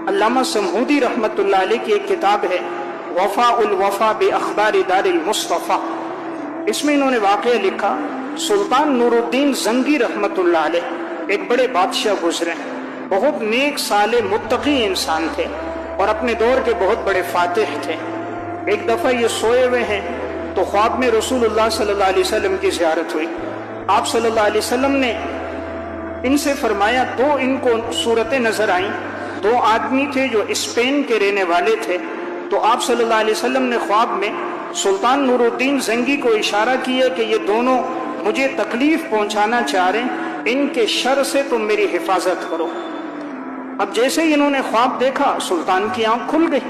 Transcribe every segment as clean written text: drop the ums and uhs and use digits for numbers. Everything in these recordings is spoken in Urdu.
علامہ سمہودی رحمۃ اللہ علیہ کی ایک کتاب ہے وفاء الوفا باخبار دار المصطفیٰ، اس میں انہوں نے واقعہ لکھا، سلطان نور الدین زنگی رحمۃ اللہ علیہ ایک بڑے بادشاہ گزرے، بہت نیک صالح متقی انسان تھے اور اپنے دور کے بہت بڑے فاتح تھے۔ ایک دفعہ یہ سوئے ہوئے ہیں تو خواب میں رسول اللہ صلی اللہ علیہ وسلم کی زیارت ہوئی۔ آپ صلی اللہ علیہ وسلم نے ان سے فرمایا، دو ان کو صورتیں نظر آئیں، دو آدمی تھے جو اسپین کے رہنے والے تھے، تو آپ صلی اللہ علیہ وسلم نے خواب میں سلطان نور الدین زنگی کو اشارہ کیا کہ یہ دونوں مجھے تکلیف پہنچانا چاہ رہے ہیں، ان کے شر سے تم میری حفاظت کرو۔ اب جیسے ہی انہوں نے خواب دیکھا، سلطان کی آنکھ کھل گئی،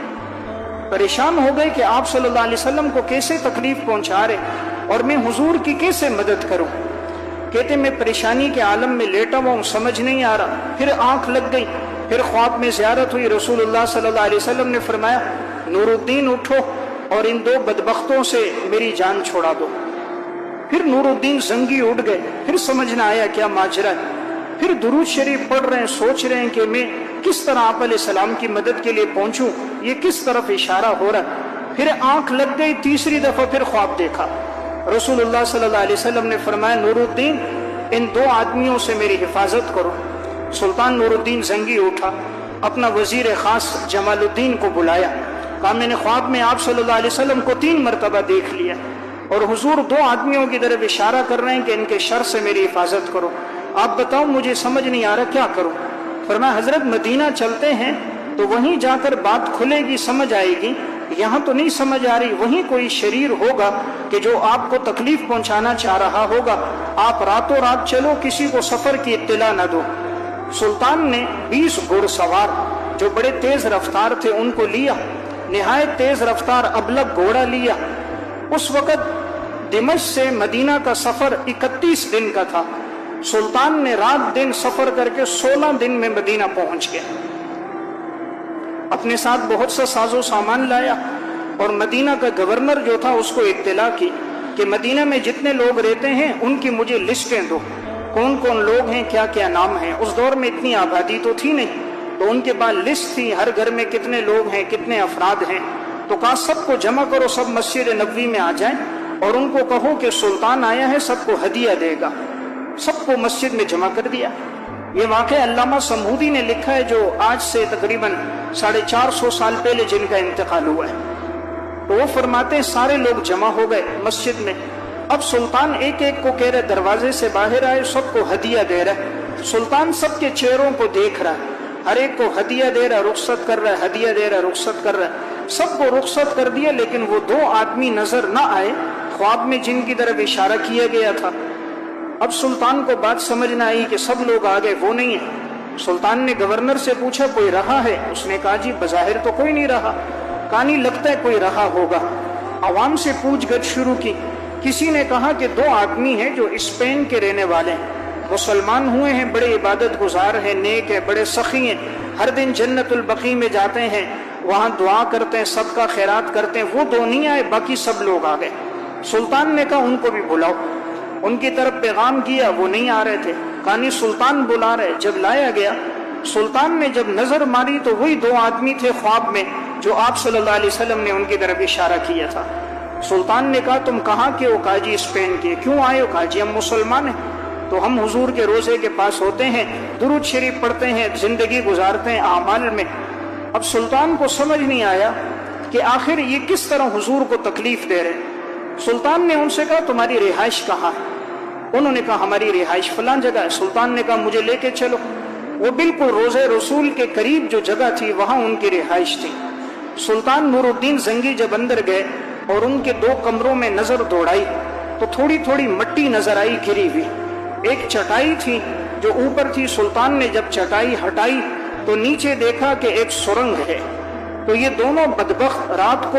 پریشان ہو گئے کہ آپ صلی اللہ علیہ وسلم کو کیسے تکلیف پہنچا رہے اور میں حضور کی کیسے مدد کروں۔ کہتے میں پریشانی کے عالم میں لیٹا ہوا ہوں، سمجھ نہیں آ رہا۔ پھر آنکھ لگ گئی، پھر خواب میں زیارت ہوئی، رسول اللہ صلی اللہ علیہ وسلم نے فرمایا، نور الدین اٹھو اور ان دو بدبختوں سے میری جان چھوڑا دو۔ پھر نور الدین زنگی اٹھ گئے، پھر سمجھ نہ آیا کیا ماجرا ہے، پھر درود شریف پڑھ رہے ہیں، سوچ رہے ہیں کہ میں کس طرح آپ علیہ السلام کی مدد کے لیے پہنچوں، یہ کس طرف اشارہ ہو رہا ہے۔ پھر آنکھ لگ گئی، تیسری دفعہ پھر خواب دیکھا، رسول اللہ صلی اللہ علیہ وسلم نے فرمایا، نور الدین ان دو آدمیوں سے میری حفاظت کرو۔ سلطان نور الدین زنگی اٹھا، اپنا وزیر خاص جمال الدین کو بلایا، کہا میں نے خواب میں آپ صلی اللہ علیہ وسلم کو 3 مرتبہ دیکھ لیا اور حضور دو آدمیوں کی طرف اشارہ کر رہے ہیں کہ ان کے شر سے میری حفاظت کرو، آپ بتاؤ مجھے سمجھ نہیں آ رہا کیا کروں۔ فرمایا حضرت مدینہ چلتے ہیں تو وہیں جا کر بات کھلے گی، سمجھ آئے گی، یہاں تو نہیں سمجھ آ رہی، وہیں کوئی شریر ہوگا کہ جو آپ کو تکلیف پہنچانا چاہ رہا ہوگا، آپ راتوں رات چلو، کسی کو سفر کی اطلاع نہ دو۔ سلطان نے 20 گھڑ سوار جو بڑے تیز رفتار تھے ان کو لیا، نہایت تیز رفتار ابلغ گھوڑا لیا۔ اس وقت دمشق سے مدینہ کا سفر 31 دن کا تھا، سلطان نے رات دن سفر کر کے 16 دن میں مدینہ پہنچ گیا۔ اپنے ساتھ بہت سا ساز و سامان لایا اور مدینہ کا گورنر جو تھا اس کو اطلاع کی کہ مدینہ میں جتنے لوگ رہتے ہیں ان کی مجھے لسٹیں دو، کون کون لوگ ہیں، کیا کیا نام ہیں۔ اس دور میں اتنی آبادی تو تھی نہیں، تو ان کے پاس لسٹ تھی، ہر گھر میں کتنے لوگ ہیں، کتنے افراد ہیں۔ تو کہا سب کو جمع کرو، سب مسجد نبوی میں آ جائیں اور ان کو کہو کہ سلطان آیا ہے، سب کو ہدیہ دے گا۔ سب کو مسجد میں جمع کر دیا۔ یہ واقعہ علامہ سمہودی نے لکھا ہے، جو آج سے تقریباً 450 سال پہلے جن کا انتقال ہوا ہے۔ تو وہ فرماتے ہیں سارے لوگ جمع ہو گئے مسجد میں۔ اب سلطان ایک ایک کو کہہ رہے، دروازے سے باہر آئے، سب کو ہدیہ دے رہا ہے۔ سلطان سب کے چہروں کو دیکھ رہا ہے، ہر ایک کو ہدیہ دے رہا ہے، رخصت کر رہا ہے، ہدیہ دے رہا ہے، رخصت کر رہا ہے۔ سب کو رخصت کر دیا، لیکن وہ دو آدمی نظر نہ آئے خواب میں جن کی طرف اشارہ کیا گیا تھا۔ اب سلطان کو بات سمجھ نہ آئی کہ سب لوگ آ گئے، وہ نہیں ہے۔ سلطان نے گورنر سے پوچھا کوئی رہا ہے؟ اس نے کہا جی بظاہر تو کوئی نہیں رہا۔ کہا نہیں، لگتا ہے کوئی رہا ہوگا۔ عوام سے پوچھ گچھ شروع کی، کسی نے کہا کہ 2 آدمی ہیں جو اسپین کے رہنے والے ہیں، مسلمان ہوئے ہیں، بڑے عبادت گزار ہیں، نیک ہیں، بڑے سخی ہیں، ہر دن جنت البقیع میں جاتے ہیں، وہاں دعا کرتے ہیں، صدقہ خیرات کرتے ہیں، وہ 2 نہیں آئے، باقی سب لوگ آ گئے۔ سلطان نے کہا ان کو بھی بلاؤ، ان کی طرف پیغام کیا، وہ نہیں آ رہے تھے۔ کہا نہیں سلطان بلا رہے۔ جب لایا گیا، سلطان نے جب نظر ماری تو وہی 2 آدمی تھے خواب میں جو آپ صلی اللہ علیہ وسلم نے ان کی طرف اشارہ کیا تھا۔ سلطان نے کہا تم کہاں کے ہو؟ کہا جی اسپین کے۔ کیوں آئے ہو؟ کہا جی ہم مسلمان ہیں، تو ہم حضور کے روزے کے پاس ہوتے ہیں، درود شریف پڑھتے ہیں، زندگی گزارتے ہیں اعمال میں۔ اب سلطان کو سمجھ نہیں آیا کہ آخر یہ کس طرح حضور کو تکلیف دے رہے۔ سلطان نے ان سے کہا تمہاری رہائش کہاں ہے؟ انہوں نے کہا ہماری رہائش فلاں جگہ ہے۔ سلطان نے کہا مجھے لے کے چلو۔ وہ بالکل روضہ رسول کے قریب جو جگہ تھی وہاں ان کی رہائش تھی۔ سلطان نور الدین زنگی جب اندر گئے اور ان کے 2 کمروں میں نظر دوڑائی تو تھوڑی تھوڑی مٹی نظر آئی گری ہوئی۔ ایک چٹائی تھی جو اوپر تھی، سلطان نے جب چٹائی ہٹائی تو نیچے دیکھا کہ ایک سرنگ ہے۔ تو یہ دونوں بدبخت رات کو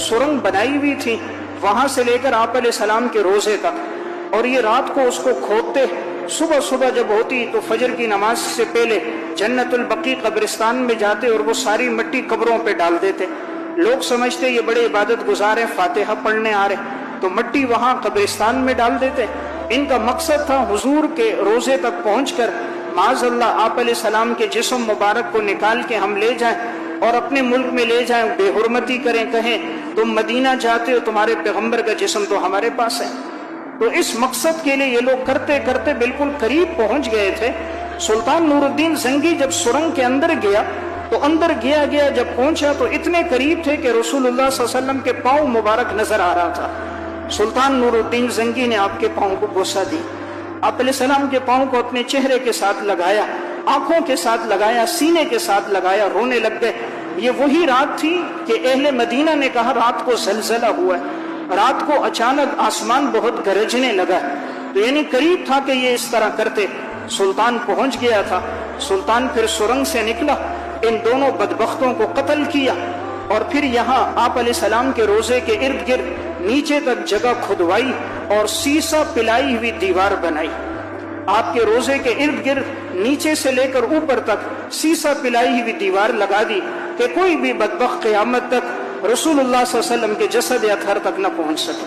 سرنگ بنائی ہوئی تھی، وہاں سے لے کر آپ علیہ السلام کے روزے تک، اور یہ رات کو اس کو کھودتے، صبح صبح جب ہوتی تو فجر کی نماز سے پہلے جنت البقیع قبرستان میں جاتے اور وہ ساری مٹی قبروں پہ ڈال دیتے۔ لوگ سمجھتے یہ بڑے عبادت گزار ہیں، فاتحہ پڑھنے آ رہے، تو مٹی وہاں قبرستان میں ڈال دیتے۔ ان کا مقصد تھا حضور کے روزے تک پہنچ کر معاذ اللہ آپ علیہ السلام کے جسم مبارک کو نکال کے ہم لے جائیں اور اپنے ملک میں لے جائیں، بے حرمتی کریں، کہیں تم مدینہ جاتے ہو، تمہارے پیغمبر کا جسم تو ہمارے پاس ہے۔ تو اس مقصد کے لیے یہ لوگ کرتے کرتے بالکل قریب پہنچ گئے تھے۔ سلطان نور الدین زنگی جب سرنگ کے اندر گیا تو اندر گیا جب پہنچا تو اتنے قریب تھے کہ رسول اللہ صلی اللہ علیہ وسلم کے پاؤں مبارک نظر آ رہا تھا۔ سلطان نور الدین زنگی نے آپ کے پاؤں کو بوسہ دی، آپ علیہ السلام کے پاؤں کو اپنے چہرے کے ساتھ لگایا، آنکھوں کے ساتھ لگایا، سینے کے ساتھ لگایا، رونے لگ گئے۔ یہ وہی رات تھی کہ اہل مدینہ نے کہا رات کو زلزلہ ہوا ہے، رات کو اچانک آسمان بہت گرجنے لگا ہے۔ تو یعنی قریب تھا کہ یہ اس طرح کرتے۔ سلطان پہنچ گیا تھا، سلطان پھر سرنگ سے نکلا، ان دونوں بدبختوں کو قتل کیا، اور پھر یہاں آپ علیہ السلام کے روزے کے ارد گرد نیچے تک جگہ کھدوائی اور سیسا پلائی ہوئی دیوار بنائی۔ آپ کے روزے کے ارد گرد نیچے سے لے کر اوپر تک سیسا پلائی ہوئی دیوار لگا دی کہ کوئی بھی بدبخت قیامت تک رسول اللہ صلی اللہ علیہ وسلم کے جسد اطہر تک نہ پہنچ سکے۔